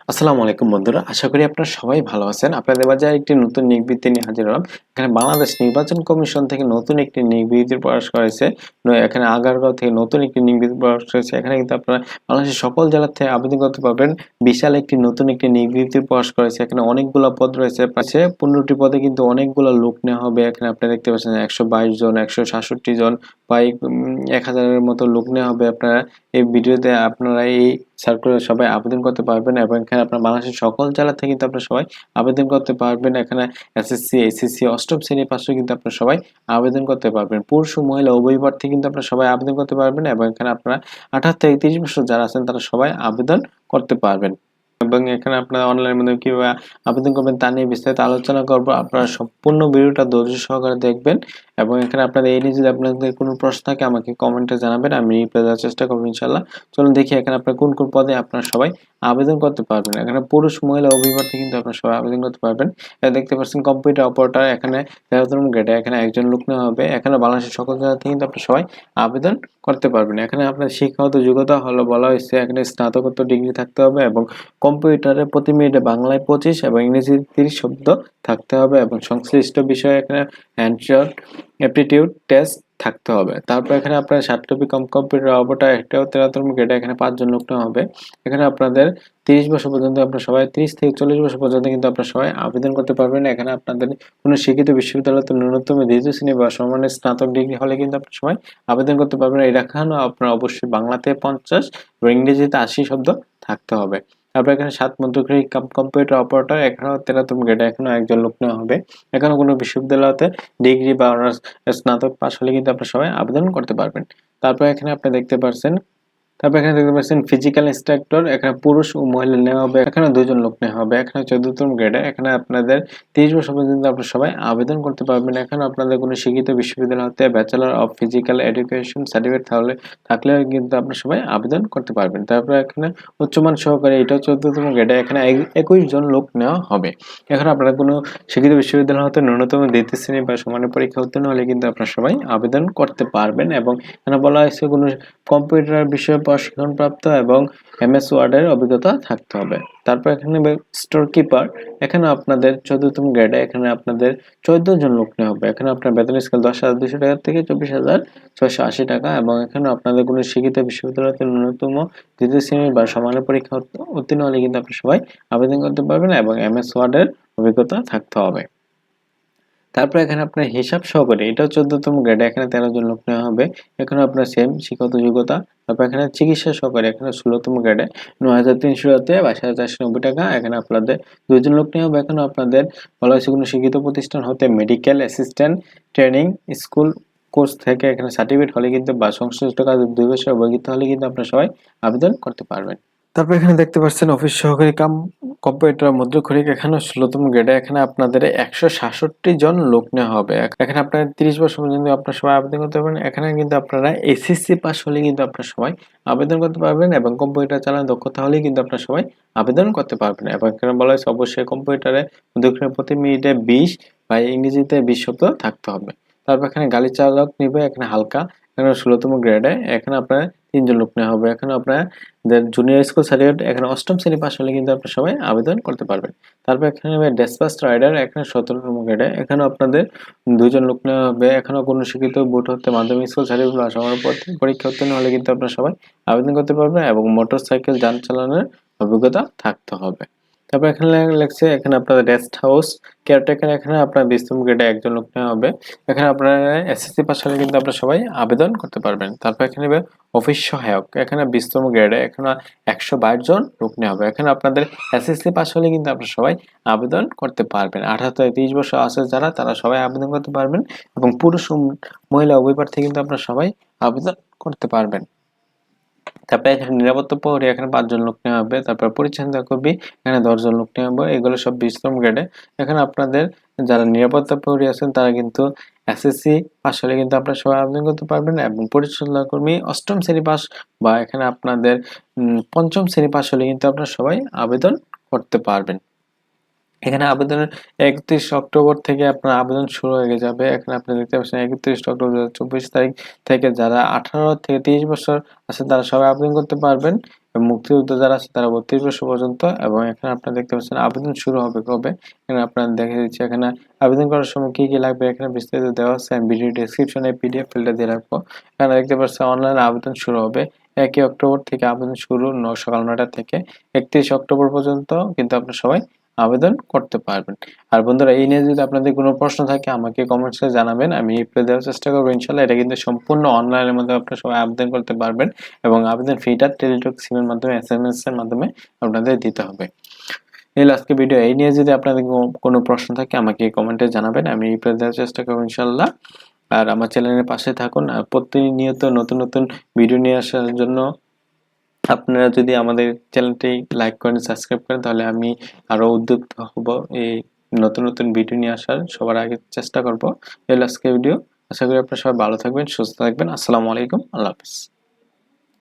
আসসালামু আলাইকুম বন্ধুরা, আশা করি আপনারা সবাই ভালো আছেন। আপনাদের মাঝে আরেকটি নতুন নিয়োগ বিজ্ঞপ্তি নিয়ে হাজির হলাম। এখানে বাংলাদেশ নির্বাচন কমিশন থেকে নতুন একটি নিয়োগ বিজ্ঞপ্তি প্রকাশ করেছে। এখানে আগারগাঁও থেকে নতুন একটি নিয়োগ বিজ্ঞপ্তি প্রকাশ করেছে। এখানে কিন্তু আপনারা বাংলাদেশের সকল জেলা থেকে আবেদন করতে পারবেন। বিশাল একটি নতুন একটি নিয়োগ বিজ্ঞপ্তি প্রকাশ করেছে। এখানে অনেকগুলা পদ রয়েছে। প্রায় 15টি পদে কিন্তু অনেকগুলা লোক নেওয়া হবে। এখানে আপনারা দেখতে পাচ্ছেন 122 জন, 166 জন, প্রায় 1000-এর মতো লোক নেওয়া হবে। আপনারা এই ভিডিওতে আপনারা এই সার্কুলারে সবাই আবেদন করতে পারবেন এবং এখানে আপনার বাংলাদেশের সকল জেলা থেকে কিন্তু আপনারা সবাই আবেদন করতে পারবেন। এখানে এসএসসি, এইচএসসি, অষ্টম শ্রেণী পাশে কিন্তু আপনারা সবাই আবেদন করতে পারবেন। পুরুষ ও মহিলা উভয় প্রার্থী কিন্তু আপনারা সবাই আবেদন করতে পারবেন এবং এখানে আপনারা 18 থেকে 30 বছর যারা আছেন তারা সবাই আবেদন করতে পারবেন। এবং এখানে আপনারা অনলাইনের মাধ্যমে কিভাবে আবেদন করবেন তা নিয়ে বিস্তারিত আলোচনা করব। আপনারা সম্পূর্ণ ভিডিওটা ধৈর্য সহকারে দেখবেন এবং এখানে আপনাদের এই নিয়ে যদি আপনাদের কোনো প্রশ্ন থাকে আমাকে কমেন্টে জানাবেন, আমি রিপ্লাই দেওয়ার চেষ্টা করব ইনশাআল্লাহ। চলুন দেখি এখানে আপনারা কোন কোন পদে আপনারা সবাই আবেদন করতে পারবেন। এখানে পুরুষ মহিলা উভয় প্রার্থী কিন্তু আপনারা সবাই আবেদন করতে পারবেন। দেখতে পাচ্ছেন কম্পিউটার অপারেটর, এখানে 13তম গ্রেডে এখানে একজন লোক নেওয়া হবে। এখানে বাংলাদেশের সকল জেলা থেকে কিন্তু আপনারা সবাই আবেদন করতে পারবেন। এখানে আপনার শিক্ষাগত যোগ্যতা হলো বলা হয়েছে এখানে স্নাতকোত্তর ডিগ্রি থাকতে হবে এবং কম্পিউটারে প্রতি মিনিটে বাংলায় 25 এবং ইংরেজিতে 30 শব্দ থাকতে হবে এবং সংশ্লিষ্ট বিষয়ে এখানে হ্যান্ডশট অ্যাপটিটিউড টেস্ট থাকতে হবে। তারপর এখানে আপনার 60 কম্পিউটার অপারেটর এটাও 13তম গ্রেডে এখানে 5 জন লোক নেওয়া হবে। এখানে আপনাদের 30 বছর পর্যন্ত আপনারা সবাই 30 থেকে 40 বছর পর্যন্ত কিন্তু আপনারা সবাই আবেদন করতে পারবেন। এখানে আপনাদের কোনো শিক্ষিত বিশ্ববিদ্যালয়তে ন্যূনতম দ্বিতীয় শ্রেণী বা সমমানের স্নাতক ডিগ্রি হলে কিন্তু আপনারা সবাই আবেদন করতে পারবেন। এখানেও আপনার অবশ্যই বাংলাতে 50 এবং ইংরেজিতে 80 শব্দ থাকতে হবে। তারপর এখানে 7 মধ্যগ্রহী কম্পিউটার অপারেটর এখানেও 13তম গ্রেডে এখানেও একজন লোক নেওয়া হবে। এখানে কোনো বিশ্ববিদ্যালয়তে ডিগ্রি বা অনার্স স্নাতক পাশ হলে কিন্তু আপনারা সবাই আবেদন করতে পারবেন। তারপর এখানে আপনি দেখতে পাচ্ছেন ফিজিক্যাল ইন্সট্রাক্টর, এখানে পুরুষ ও মহিলা নেওয়া হবে। এখানে 2 জন লোক নেওয়া হবে। এখানে 14তম গ্রেডে এখানে আপনাদের 30 বছর পর্যন্ত আপনারা সবাই আবেদন করতে পারবেন। এখানে আপনাদের কোনো শিক্ষিত বিশ্ববিদ্যালয় হতে bachelor of physical education certificate থাকলে কিন্তু আপনারা সবাই আবেদন করতে পারবেন। তারপর এখানে উচ্চমান সহকারী, এটা 14তম গ্রেডে এখানে 21 জন লোক নেওয়া হবে। এখানে আপনারা কোনো শিক্ষিত বিশ্ববিদ্যালয় হতে ন্যূনতম দ্বিতীয় শ্রেণী বা সমানের পরীক্ষা উত্তীর্ণ হলে কিন্তু আপনারা সবাই আবেদন করতে পারবেন। এবং এখানে বলা হয়েছে কোনো কম্পিউটার বিষয়ে প্রশিক্ষণপ্রাপ্ত এবং এমএস ওয়ার্ডের অভিজ্ঞতা থাকতে হবে। তারপর এখানে স্টোর কিপার, এখানে আপনাদের 14তম গ্রেডে এখানে আপনাদের 14 জন লোক নেওয়া হবে। এখানে আপনার বেতন স্কেল 10,200 টাকা থেকে 24,680 টাকা এবং এখানে আপনাদের কোনো শিক্ষিত বিশ্ববিদ্যালয়তে ন্যূনতম দ্বিতীয় শ্রেণী বা সমানের পরীক্ষা উত্তীর্ণ হলে কিন্তু আপনারা সবাই আবেদন করতে পারবেন এবং এমএস ওয়ার্ডের অভিজ্ঞতা থাকতে হবে। তারপর এখানে আপনার হিসাব সহকারী, এটাও 14তম গ্রেডে এখানে 13 জন লোক নেওয়া হবে। এখানে আপনার সেম শিক্ষাগত যোগ্যতা। তারপর এখানে চিকিৎসা সহকারী এখানে 16তম গ্রেডে 9,300 হতে 22,490 টাকা। এখানে আপনাদের 2 জন লোক নেওয়া হবে। এখানে আপনাদের বলা হয়েছে কোনো শিক্ষিত প্রতিষ্ঠান হতে medical assistant training school course থেকে এখানে সার্টিফিকেট হলে কিন্তু বা সংশ্লিষ্ট কাজে 2 বছর অভিজ্ঞতা হলে কিন্তু আপনারা সবাই আবেদন করতে পারবেন। তারপর এখানে দেখতে পাচ্ছেন অফিস সহকারী কাম কম্পিউটার মুদ্রাক্ষরিক, এখানে 16তম গ্রেডে এখানে আপনাদের 166 জন লোক নেওয়া হবে। এখানে আপনারা 30 বছর পর্যন্ত আপনারা সবাই আবেদন করতে পারবেন। এখানে কিন্তু আপনারা এসএসসি পাস হলে কিন্তু আপনারা সবাই আবেদন করতে পারবেন এবং কম্পিউটার চালানোর দক্ষতা হলেই কিন্তু আপনারা সবাই আবেদন করতে পারবেন। এবং এখানে বলা হয়েছে অবশ্যই কম্পিউটারে দক্ষিণে প্রতি মিনিটে 20 বা ইংরেজিতে 20 শব্দ থাকতে হবে। তারপর এখানে গাড়ি চালক নিবে এখানে হালকা, এখানে 16তম গ্রেডে এখানে আপনারা 3 জন লোক নেওয়া হবে। এখানে আপনারা জুনিয়র স্কুল সার্টিফিকেট এখানে 8ম শ্রেণী পাস হলে কিন্তু আপনারা সবাই আবেদন করতে পারবেন। তারপর এখানে ড্যাশপাস রাইডার এখানে 17তম গ্রেডে এখানে আপনাদের 2 জন লোক নেওয়া হবে। এখানেও কোনো শিক্ষিত বোর্ড হতে মাধ্যমিক স্কুল সার্টিফিকেট বা সমানের পরীক্ষা উত্তীর্ণ হলে কিন্তু আপনারা সবাই আবেদন করতে পারবেন এবং মোটরসাইকেল যান চালানোর অভিজ্ঞতা থাকতে হবে। তারপর এখানে লেখছে এখানে আপনাদের রেস্ট হাউস কেয়ারটেকার, এখানে আপনার 20তম গ্রেডে একজন লোক নেওয়া হবে। এখানে আপনারা এসএসসি পাস হলে কিন্তু আপনারা সবাই আবেদন করতে পারবেন। তারপর এখানে অফিস সহায়ক এখানে 20তম গ্রেডে এখানে 122 জন লোক নেওয়া হবে। এখানে আপনাদের এসএসসি পাস হলে কিন্তু আপনারা সবাই আবেদন করতে পারবেন। 18 থেকে 30 বছর আছে যারা তারা সবাই আবেদন করতে পারবেন এবং পুরুষ ও মহিলা উভয় প্রার্থী কিন্তু আপনারা সবাই আবেদন করতে পারবেন। তারপরে এখানে নিরাপত্তা প্রহরী এখানে 5 জন লোক নেওয়া হবে। তারপর পরিচ্ছন্নতা কর্মী এখানে 10 জন লোক নেওয়া হবে। এগুলো সব 20তম গ্রেডে। এখানে আপনাদের যারা নিরাপত্তা প্রহরী আছেন তারা কিন্তু এসএসসি পাস হলে কিন্তু আপনারা সবাই আবেদন করতে পারবেন এবং পরিচ্ছন্নতা কর্মী 8ম শ্রেণী পাস বা এখানে আপনাদের 5ম শ্রেণী পাস হলে কিন্তু আপনারা সবাই আবেদন করতে পারবেন। এখানে আবেদনের 31 অক্টোবর থেকে আপনার আবেদন শুরু হয়ে যাবে। এখানে আপনি দেখতে পাচ্ছেন 31 অক্টোবর 2024 তারিখ থেকে যারা 18 থেকে 30 বছর আছে তারা সবাই আবেদন করতে পারবেন এবং মুক্তিযোদ্ধা যারা আছে তারা 32 বছর পর্যন্ত। এবং এখানে আপনারা দেখতে পাচ্ছেন আবেদন শুরু হবে কবে, এখানে আপনারা দেখে দিচ্ছি। এখানে আবেদন করার সময় কি কি লাগবে এখানে বিস্তারিত দেওয়া আছে। আমি ভিডিও ডেসক্রিপশনে পিডিএফ ফাইলটা দিয়ে রাখবো। এখানে দেখতে পাচ্ছেন অনলাইনে আবেদন শুরু হবে 1 অক্টোবর থেকে। আবেদন শুরু সকাল 9টা থেকে 31 অক্টোবর পর্যন্ত কিন্তু আপনারা সবাই আবেদন করতে পারবেন। আর বন্ধুরা, এই নিয়ে যদি আপনাদের কোনো প্রশ্ন থাকে আমাকে কমেন্টসে জানাবেন, আমি রিপ্লাই দেওয়ার চেষ্টা করবো ইনশাল্লাহ। এটা কিন্তু সম্পূর্ণ অনলাইনের মধ্যে আপনারা সবাই আবেদন করতে পারবেন এবং আবেদন ফিটা টেলিটক সিমের মাধ্যমে SMS এর মাধ্যমে আপনাদের দিতে হবে। এই আজকে ভিডিও এই নিয়ে যদি আপনাদের কোনো প্রশ্ন থাকে আমাকে কমেন্টে জানাবেন, আমি রিপ্লাই দেওয়ার চেষ্টা করবো ইনশাল্লাহ। আর আমার চ্যানেলের পাশে থাকুন। আর প্রতিনিয়ত নতুন নতুন ভিডিও নিয়ে আসার জন্য আপনারা যদি আমাদের চ্যানেলটি লাইক করেন, সাবস্ক্রাইব করেন, তাহলে আমি আরো উদ্যুক্ত হব এই নতুন নতুন ভিডিও নিয়ে আসার সবার আগে চেষ্টা করব। এই আজকে ভিডিও। আশা করি আপনারা সবাই ভালো থাকবেন, সুস্থ থাকবেন। আসসালামু আলাইকুম, আল্লাহ হাফেজ।